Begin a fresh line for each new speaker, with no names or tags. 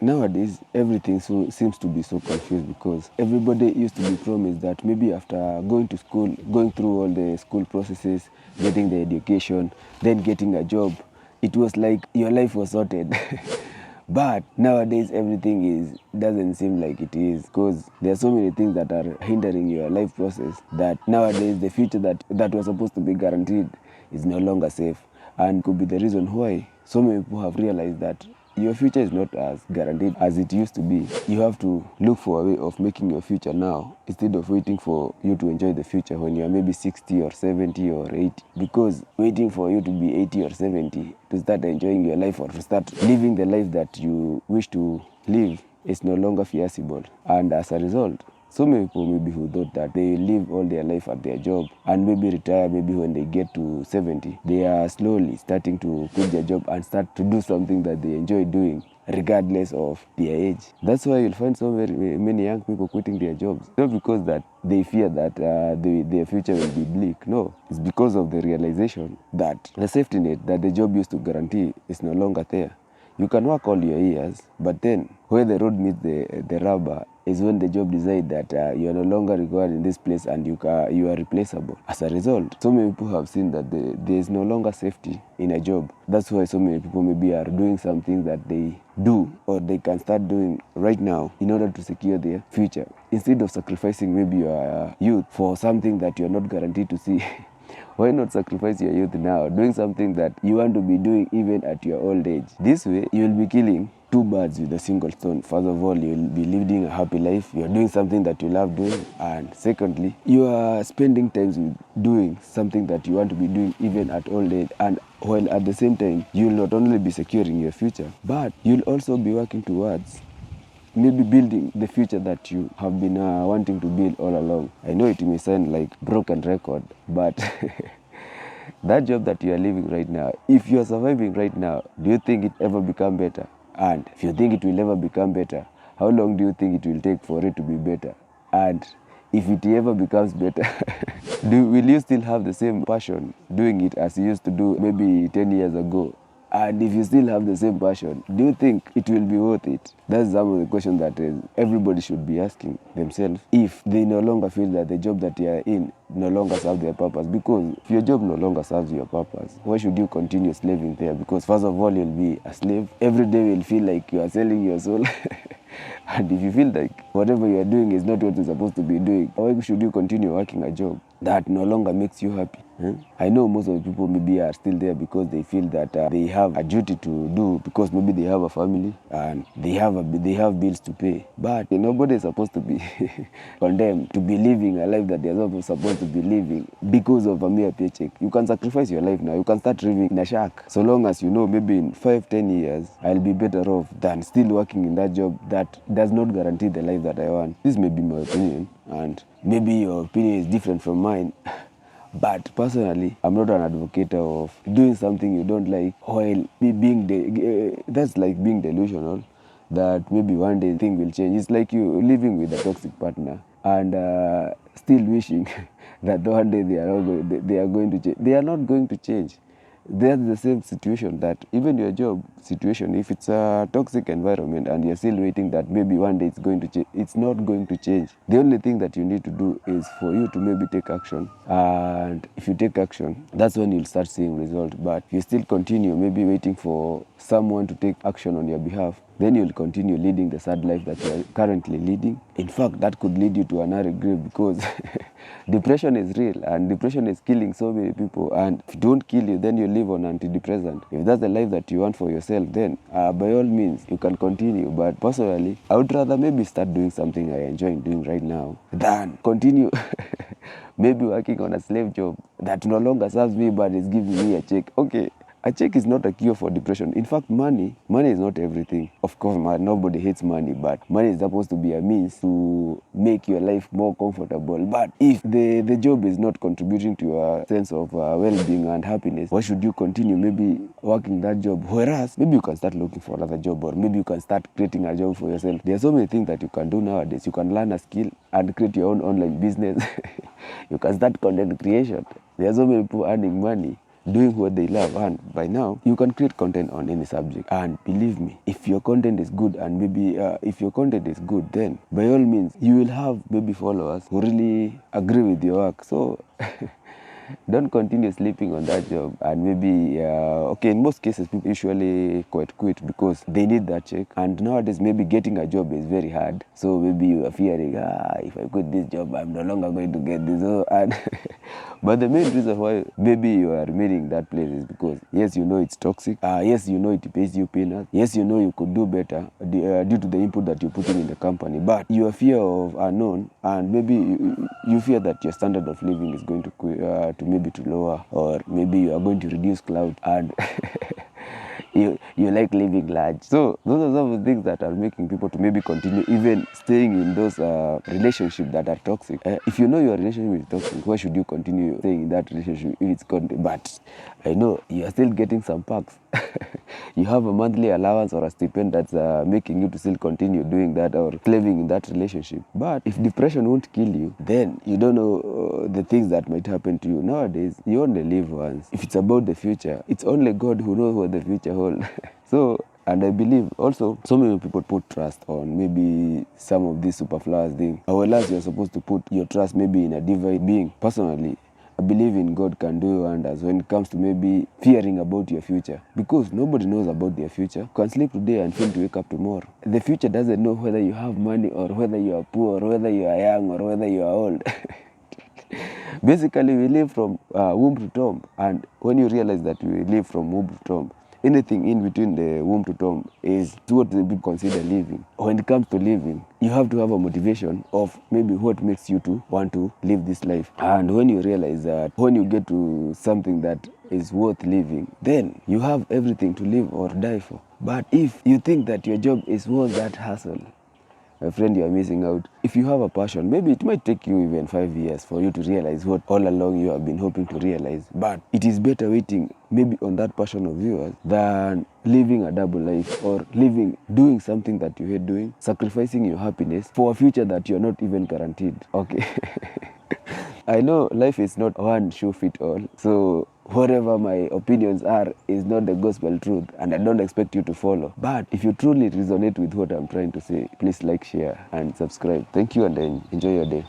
Nowadays, everything seems to be so confused because everybody used to be promised that maybe after going to school, going through all the school processes, getting the education, then getting a job, it was like your life was sorted. But nowadays, everything doesn't seem like it is because there are so many things that are hindering your life process that nowadays the future that was supposed to be guaranteed is no longer safe, and could be the reason why so many people have realized that your future is not as guaranteed as it used to be. You have to look for a way of making your future now instead of waiting for you to enjoy the future when you are maybe 60 or 70 or 80. Because waiting for you to be 80 or 70 to start enjoying your life or to start living the life that you wish to live is no longer feasible. And as a result, so many people maybe who thought that they live all their life at their job and maybe retire maybe when they get to 70, they are slowly starting to quit their job and start to do something that they enjoy doing regardless of their age. That's why you'll find so many young people quitting their jobs. Not because that they fear that their future will be bleak. No, it's because of the realization that the safety net that the job used to guarantee is no longer there. You can work all your years, but then where the road meets the rubber is when the job decides that you are no longer required in this place and you are replaceable. As a result, so many people have seen that there is no longer safety in a job. That's why so many people maybe are doing something that they do or they can start doing right now in order to secure their future. Instead of sacrificing maybe your youth for something that you are not guaranteed to see. Why not sacrifice your youth now, doing something that you want to be doing even at your old age? This way, you will be killing two birds with a single stone. First of all, you will be living a happy life. You are doing something that you love doing. And secondly, you are spending time with doing something that you want to be doing even at old age. And while at the same time, you will not only be securing your future, but you'll also be working towards maybe building the future that you have been wanting to build all along. I know it may sound like broken record, but that job that you are living right now, if you are surviving right now, do you think it ever become better? And if you think it will ever become better, how long do you think it will take for it to be better? And if it ever becomes better, will you still have the same passion doing it as you used to do maybe 10 years ago? And if you still have the same passion, do you think it will be worth it? That's some of the questions that everybody should be asking themselves if they no longer feel that the job that they are in no longer serves their purpose. Because if your job no longer serves your purpose, why should you continue slaving there? Because first of all, you'll be a slave. Every day you'll feel like you are selling your soul. And if you feel like whatever you are doing is not what you're supposed to be doing, why should you continue working a job that no longer makes you happy? I know most of the people maybe are still there because they feel that they have a duty to do because maybe they have a family and they have bills to pay. But nobody is supposed to be condemned to be living a life that they're not supposed to be living because of a mere paycheck. You can sacrifice your life now. You can start living in a shack. So long as you know maybe in 5-10 years, I'll be better off than still working in that job that does not guarantee the life that I want. This may be my opinion, and maybe your opinion is different from mine. But personally, I'm not an advocate of doing something you don't like while that's like being delusional that maybe one day thing will change. It's like you living with a toxic partner and still wishing that one day they are going to change. They are not going to change. That's the same situation that even your job situation, if it's a toxic environment and you're still waiting that maybe one day it's going to change, it's not going to change. The only thing that you need to do is for you to maybe take action. And if you take action, that's when you'll start seeing results. But if you still continue maybe waiting for someone to take action on your behalf, then you'll continue leading the sad life that you're currently leading. In fact, that could lead you to another grave because depression is real and depression is killing so many people. And if it don't kill you, then you live on antidepressant. If that's the life that you want for yourself, then by all means, you can continue. But personally, I would rather maybe start doing something I enjoy doing right now than continue maybe working on a slave job that no longer serves me but is giving me a check. Okay. A check is not a cure for depression. In fact, money is not everything. Of course, nobody hates money, but money is supposed to be a means to make your life more comfortable. But if the job is not contributing to your sense of well-being and happiness, why should you continue maybe working that job? Whereas, maybe you can start looking for another job, or maybe you can start creating a job for yourself. There are so many things that you can do nowadays. You can learn a skill and create your own online business. You can start content creation. There are so many people earning money doing what they love. And by now, you can create content on any subject. And believe me, if your content is good, and maybe if your content is good, then by all means, you will have maybe followers who really agree with your work. So don't continue sleeping on that job. And maybe okay, in most cases people usually quit because they need that check. And nowadays maybe getting a job is very hard, so maybe you are fearing, if I quit this job, I'm no longer going to get this. And but the main reason why maybe you are remaining in that place is because yes, you know it's toxic, yes, you know it pays you peanuts, yes, you know you could do better due to the input that you're putting in the company, but your fear of unknown, and maybe you fear that your standard of living is going to maybe to lower, or maybe you are going to reduce cloud, and you like living large. So those are some of the things that are making people to maybe continue even staying in those relationships that are toxic. If you know your relationship is toxic, why should you continue staying in that relationship if it's content? But I know you are still getting some perks. You have a monthly allowance or a stipend that's making you to still continue doing that or living in that relationship. But if depression won't kill you, then you don't know the things that might happen to you. Nowadays, you only live once. If it's about the future, it's only God who knows what the future holds. So, and I believe also so many people put trust on maybe some of these superfluous things. Whereas you're supposed to put your trust maybe in a divine being. Personally, I believe in God can do wonders when it comes to maybe fearing about your future, because nobody knows about their future. You can sleep today and fail to wake up tomorrow. The future doesn't know whether you have money or whether you are poor or whether you are young or whether you are old. Basically, we live from womb to tomb, and when you realize that we live from womb to tomb, anything in between the womb to tomb is what we consider living. When it comes to living, you have to have a motivation of maybe what makes you to want to live this life. And when you realize that, when you get to something that is worth living, then you have everything to live or die for. But if you think that your job is worth that hassle, my friend, you are missing out. If you have a passion, maybe it might take you even 5 years for you to realize what all along you have been hoping to realize. But it is better waiting maybe on that passion of yours than living a double life, or doing something that you hate doing, sacrificing your happiness for a future that you're not even guaranteed. Okay. I know life is not one shoe fit all, so whatever my opinions are is not the gospel truth, and I don't expect you to follow. But if you truly resonate with what I'm trying to say, please like, share, and subscribe. Thank you, and enjoy your day.